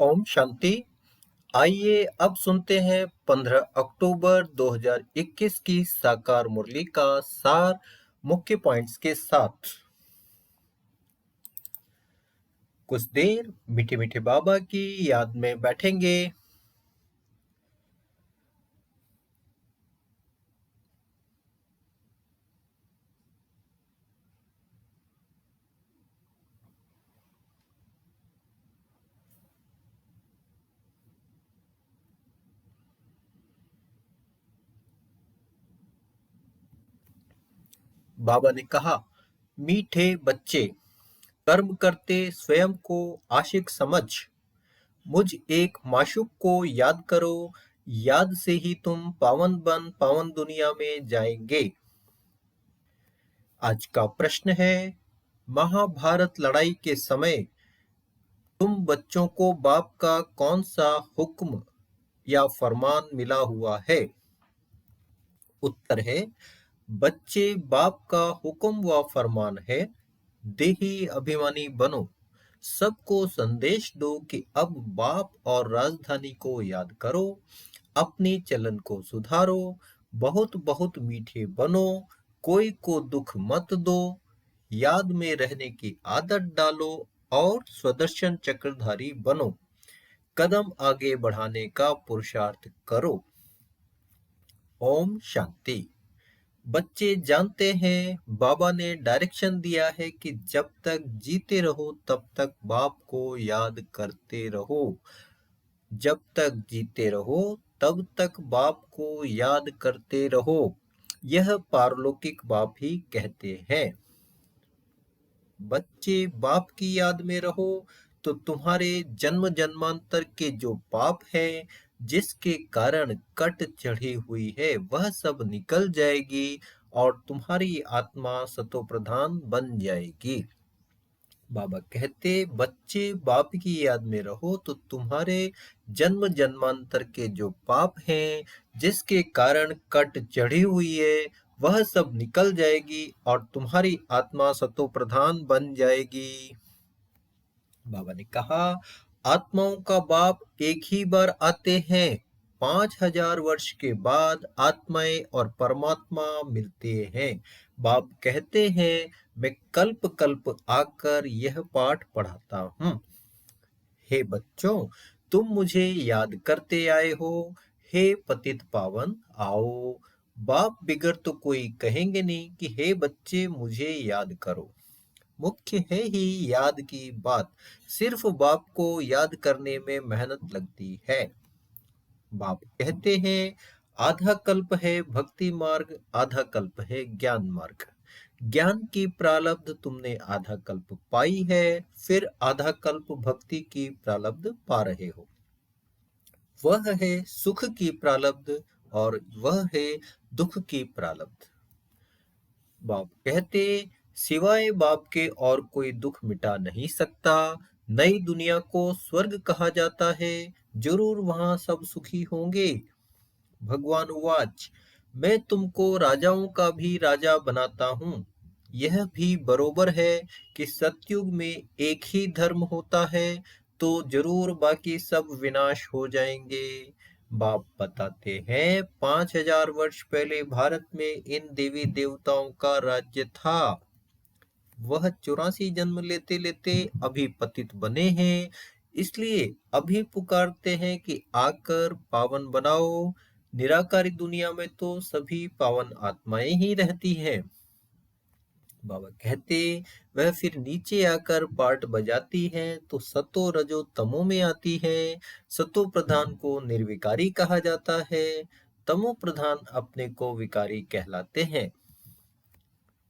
ओम शांति। आइए अब सुनते हैं 15 अक्टूबर 2021 की साकार मुरली का सार मुख्य पॉइंट्स के साथ। कुछ देर मीठे मीठे बाबा की याद में बैठेंगे। बाबा ने कहा, मीठे बच्चे, कर्म करते स्वयं को आशिक समझ मुझ एक माशूक को याद करो। याद से ही तुम पावन बन पावन दुनिया में जाएंगे। आज का प्रश्न है, महाभारत लड़ाई के समय तुम बच्चों को बाप का कौन सा हुक्म या फरमान मिला हुआ है? उत्तर है, बच्चे बाप का हुक्म व फरमान है, देही अभिमानी बनो, सबको संदेश दो कि अब बाप और राजधानी को याद करो, अपनी चलन को सुधारो, बहुत बहुत मीठे बनो, कोई को दुख मत दो, याद में रहने की आदत डालो और स्वदर्शन चक्रधारी बनो, कदम आगे बढ़ाने का पुरुषार्थ करो। ओम शांति। बच्चे जानते हैं, बाबा ने डायरेक्शन दिया है कि जब तक जीते रहो तब तक बाप को याद करते रहो। जब तक जीते रहो तब तक बाप को याद करते रहो, यह पारलौकिक बाप ही कहते हैं। बच्चे बाप की याद में रहो तो तुम्हारे जन्म जन्मांतर के जो पाप हैं, जिसके कारण कट चढ़ी हुई है, वह सब निकल जाएगी और तुम्हारी आत्मा सतो प्रधान बन जाएगी। बाबा कहते, बच्चे बाप की याद में रहो तो तुम्हारे जन्म जन्मांतर के जो पाप हैं, जिसके कारण कट चढ़ी हुई है, वह सब निकल जाएगी और तुम्हारी आत्मा सतो प्रधान बन जाएगी। बाबा ने कहा, आत्माओं का बाप एक ही बार आते हैं। 5000 वर्ष के बाद आत्माएं और परमात्मा मिलते हैं। बाप कहते हैं, मैं कल्प कल्प आकर यह पाठ पढ़ाता हूँ। हे बच्चों, तुम मुझे याद करते आए हो। हे पतित पावन, आओ। बाप बिगर तो कोई कहेंगे नहीं कि हे बच्चे मुझे याद करो। मुख्य है ही याद की बात। सिर्फ बाप को याद करने में मेहनत लगती है। बाप कहते हैं, आधा कल्प है भक्ति मार्ग, आधा कल्प है ज्ञान मार्ग। ज्ञान की प्रारब्ध तुमने आधा कल्प पाई है, फिर आधा कल्प भक्ति की प्रारब्ध पा रहे हो। वह है सुख की प्रारब्ध और वह है दुख की प्रारब्ध। बाप कहते, सिवाय बाप के और कोई दुख मिटा नहीं सकता। नई दुनिया को स्वर्ग कहा जाता है, जरूर वहां सब सुखी होंगे। भगवान उवाच, मैं तुमको राजाओं का भी राजा बनाता हूँ। यह भी बरोबर है कि सतयुग में एक ही धर्म होता है, तो जरूर बाकी सब विनाश हो जाएंगे। बाप बताते हैं, 5000 वर्ष पहले भारत में इन देवी देवताओं का राज्य था। वह 84 जन्म लेते लेते अभी पतित बने हैं, इसलिए अभी पुकारते हैं कि आकर पावन बनाओ। निराकारी दुनिया में तो सभी पावन आत्माएं ही रहती हैं। बाबा कहते, वह फिर नीचे आकर पार्ट बजाती हैं तो सतो रजो तमो में आती है। सतो प्रधान को निर्विकारी कहा जाता है, तमो प्रधान अपने को विकारी कहलाते हैं।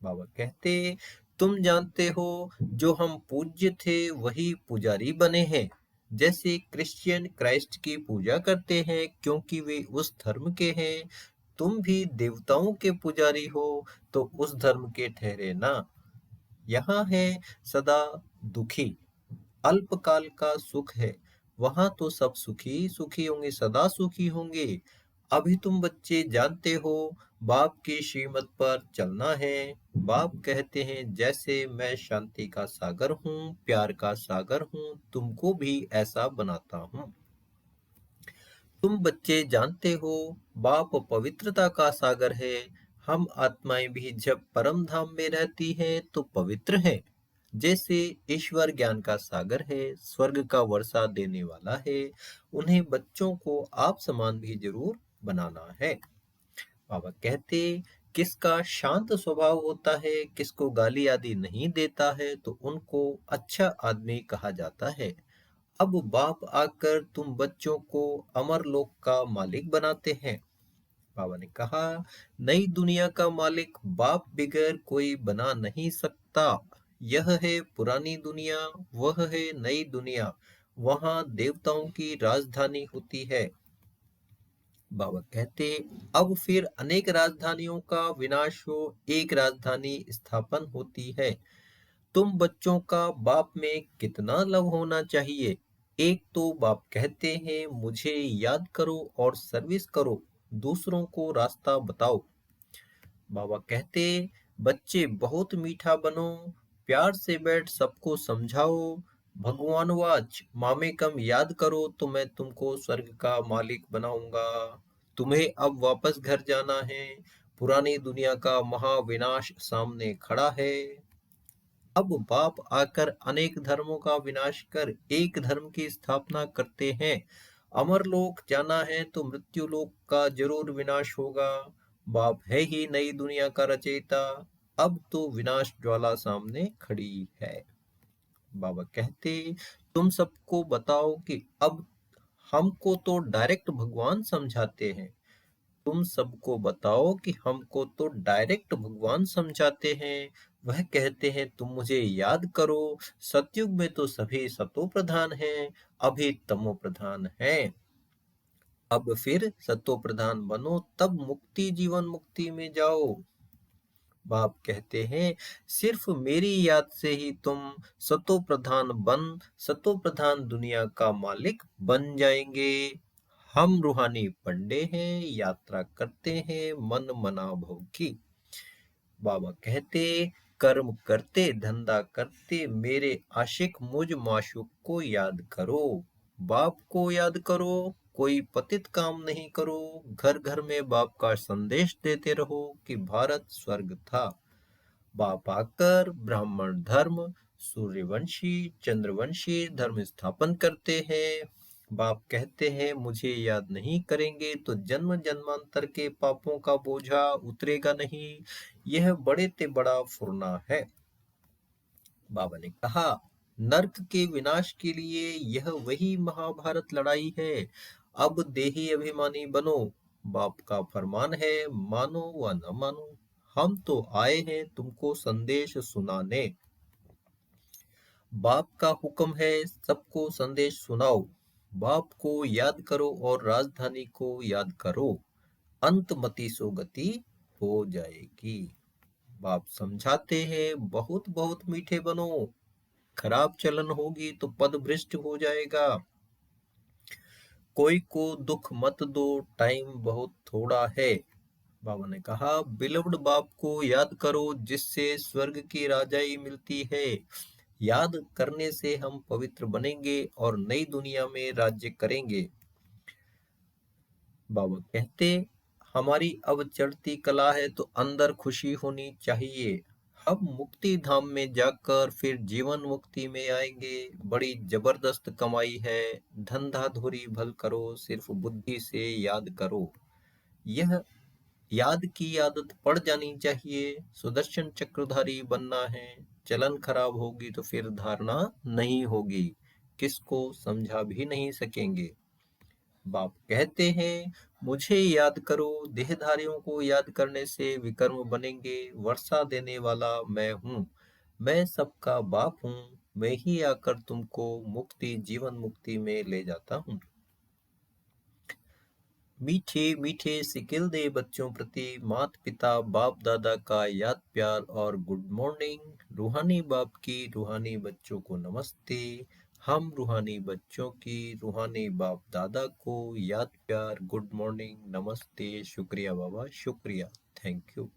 बाबा कहते, तुम जानते हो, जो हम पूज्य थे वही पुजारी बने हैं। जैसे क्रिश्चियन क्राइस्ट की पूजा करते हैं क्योंकि वे उस धर्म के हैं, तुम भी देवताओं के पुजारी हो तो उस धर्म के ठहरे ना। यहाँ है सदा दुखी, अल्पकाल का सुख है। वहां तो सब सुखी सुखी होंगे, सदा सुखी होंगे। अभी तुम बच्चे जानते हो, बाप की श्रीमत पर चलना है। बाप कहते हैं जैसे मैं शांति का सागर हूँ, प्यार का सागर हूँ, तुमको भी ऐसा बनाता हूँ। तुम बच्चे जानते हो, बाप पवित्रता का सागर है। हम आत्माएं भी जब परम धाम में रहती हैं तो पवित्र हैं। जैसे ईश्वर ज्ञान का सागर है, स्वर्ग का वर्षा देने वाला है, उन्हें बच्चों को आप समान भी जरूर बनाना है। बाबा कहते, किसका शांत स्वभाव होता है, किसको गाली आदि नहीं देता है, तो उनको अच्छा आदमी कहा जाता है। अब बाप आकर तुम बच्चों को अमर लोक का मालिक बनाते हैं। बाबा ने कहा, नई दुनिया का मालिक बाप बिगैर कोई बना नहीं सकता। यह है पुरानी दुनिया, वह है नई दुनिया। वहां देवताओं की राजधानी होती है। बाबा कहते, अब फिर अनेक राजधानियों का विनाश हो, एक राजधानी स्थापन होती है। तुम बच्चों का बाप में कितना लव होना चाहिए। एक तो बाप कहते हैं मुझे याद करो और सर्विस करो, दूसरों को रास्ता बताओ। बाबा कहते, बच्चे बहुत मीठा बनो, प्यार से बैठ सबको समझाओ। भगवान वाच, मामे कम याद करो तो मैं तुमको स्वर्ग का मालिक बनाऊंगा। तुम्हें अब वापस घर जाना है, पुरानी दुनिया का महाविनाश सामने खड़ा है। अब बाप आकर अनेक धर्मों का विनाश कर एक धर्म की स्थापना करते हैं। अमर लोक जाना है तो मृत्यु लोक का जरूर विनाश होगा। बाप है ही नई दुनिया का रचयिता। अब तो विनाश ज्वाला सामने खड़ी है। बाबा कहते, तुम सबको बताओ कि अब हमको तो डायरेक्ट भगवान समझाते हैं। तुम सबको बताओ कि हमको तो डायरेक्ट भगवान समझाते हैं। वह कहते हैं तुम मुझे याद करो। सतयुग में तो सभी सतो प्रधान हैं, अभी तमो प्रधान हैं। अब फिर सतो प्रधान बनो, तब मुक्ति जीवन मुक्ति में जाओ। बाप कहते हैं, सिर्फ मेरी याद से ही तुम सतो प्रधान बन सतो प्रधान दुनिया का मालिक बन जाएंगे। हम रूहानी पंडे हैं, यात्रा करते हैं मन मना भव की। बाबा कहते, कर्म करते धंधा करते मेरे आशिक मुझ माशूक को याद करो। बाप को याद करो, कोई पतित काम नहीं करो। घर घर में बाप का संदेश देते रहो कि भारत स्वर्ग था। बाप आकर ब्राह्मण धर्म, सूर्यवंशी, चंद्रवंशी धर्म स्थापन करते हैं। बाप कहते हैं मुझे याद नहीं करेंगे तो जन्म जन्मांतर के पापों का बोझा उतरेगा नहीं। यह बड़े ते बड़ा फुरना है। बाबा ने कहा, नर्क के विनाश के लिए यह वही महाभारत लड़ाई है। अब देही अभिमानी बनो। बाप का फरमान है, मानो व न मानो, हम तो आए हैं तुमको संदेश सुनाने। बाप का हुक्म है सबको संदेश सुनाओ। बाप को याद करो और राजधानी को याद करो, अंतमति सो गति हो जाएगी। बाप समझाते हैं, बहुत बहुत मीठे बनो। खराब चलन होगी तो पद भ्रष्ट हो जाएगा। कोई को दुख मत दो, टाइम बहुत थोड़ा है। बाबा ने कहा, बिलवड बाप को याद करो जिससे स्वर्ग की राजाई मिलती है। याद करने से हम पवित्र बनेंगे और नई दुनिया में राज्य करेंगे। बाबा कहते, हमारी अब चढ़ती कला है तो अंदर खुशी होनी चाहिए। हम मुक्ति धाम में जाकर फिर जीवन मुक्ति में आएंगे। बड़ी जबरदस्त कमाई है। धंधा धोरी भल करो, सिर्फ बुद्धि से याद करो। यह याद की आदत पड़ जानी चाहिए। सुदर्शन चक्रधारी बनना है। चलन खराब होगी तो फिर धारणा नहीं होगी, किसको समझा भी नहीं सकेंगे। बाप कहते हैं, मुझे याद करो। देहधारियों को याद करने से विकर्म बनेंगे। वर्षा देने वाला मैं हूँ। मैं सबका बाप हूँ। मैं ही आकर तुमको मुक्ति जीवन मुक्ति में ले जाता हूँ। मीठे मीठे सिकिल दे बच्चों प्रति माता पिता बाप दादा का याद प्यार और गुड मॉर्निंग। रूहानी बाप की रूहानी बच्चों को नमस्ते। हम रूहानी बच्चों की रूहानी बाप दादा को याद प्यार गुड मॉर्निंग नमस्ते शुक्रिया बाबा शुक्रिया थैंक यू।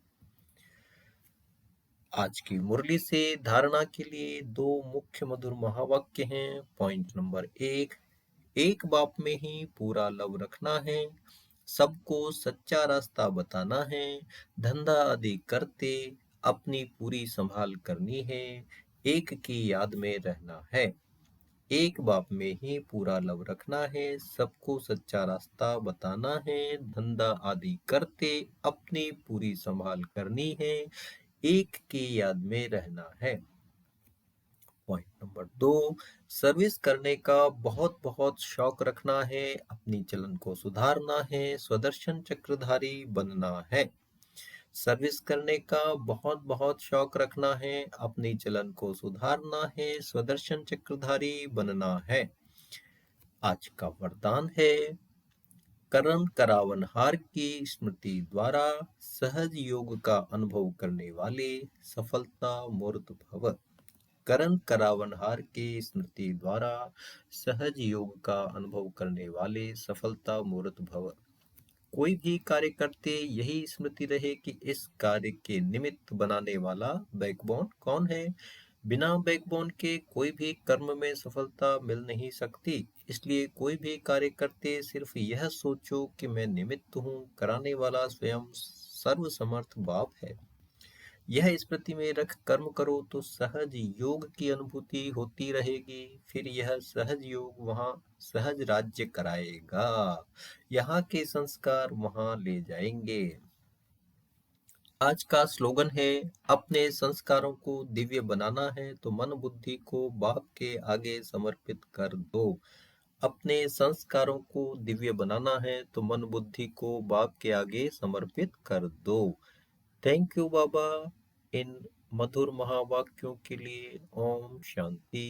आज की मुरली से धारणा के लिए दो मुख्य मधुर महावाक्य हैं। पॉइंट नंबर एक बाप में ही पूरा लव रखना है, सबको सच्चा रास्ता बताना है, धंधा आदि करते अपनी पूरी संभाल करनी है, एक की याद में रहना है। एक बाप में ही पूरा लव रखना है, सबको सच्चा रास्ता बताना है, धंधा आदि करते अपनी पूरी संभाल करनी है, एक की याद में रहना है। पॉइंट नंबर 2, सर्विस करने का बहुत बहुत शौक रखना है, अपनी चलन को सुधारना है, स्वदर्शन चक्रधारी बनना है। सर्विस करने का बहुत बहुत शौक रखना है, अपनी चलन को सुधारना है, स्वदर्शन चक्रधारी बनना है। आज का वरदान है करण करावनहार की स्मृति द्वारा सहज योग का अनुभव करने वाले सफलता मूर्त भव। करण करावनहार की स्मृति द्वारा सहज योग का अनुभव करने वाले सफलता मूर्त भव। कोई भी कार्य करते यही स्मृति रहे कि इस कार्य के निमित्त बनाने वाला बैकबोन कौन है। बिना बैकबोन के कोई भी कर्म में सफलता मिल नहीं सकती। इसलिए कोई भी कार्य करते सिर्फ यह सोचो कि मैं निमित्त हूँ, कराने वाला स्वयं सर्वसमर्थ बाप है। यह स्मृति में रख कर्म करो तो सहज योग की अनुभूति होती रहेगी। फिर यह सहज योग वहाँ सहज राज्य कराएगा। यहाँ के संस्कार वहाँ ले जाएंगे। आज का स्लोगन है अपने संस्कारों को दिव्य बनाना है तो मन बुद्धि को बाप के आगे समर्पित कर दो। अपने संस्कारों को दिव्य बनाना है तो मन बुद्धि को बाप के आगे समर्पित कर दो। थैंक यू बाबा इन मधुर महावाक्यों के लिए। ओम शांति।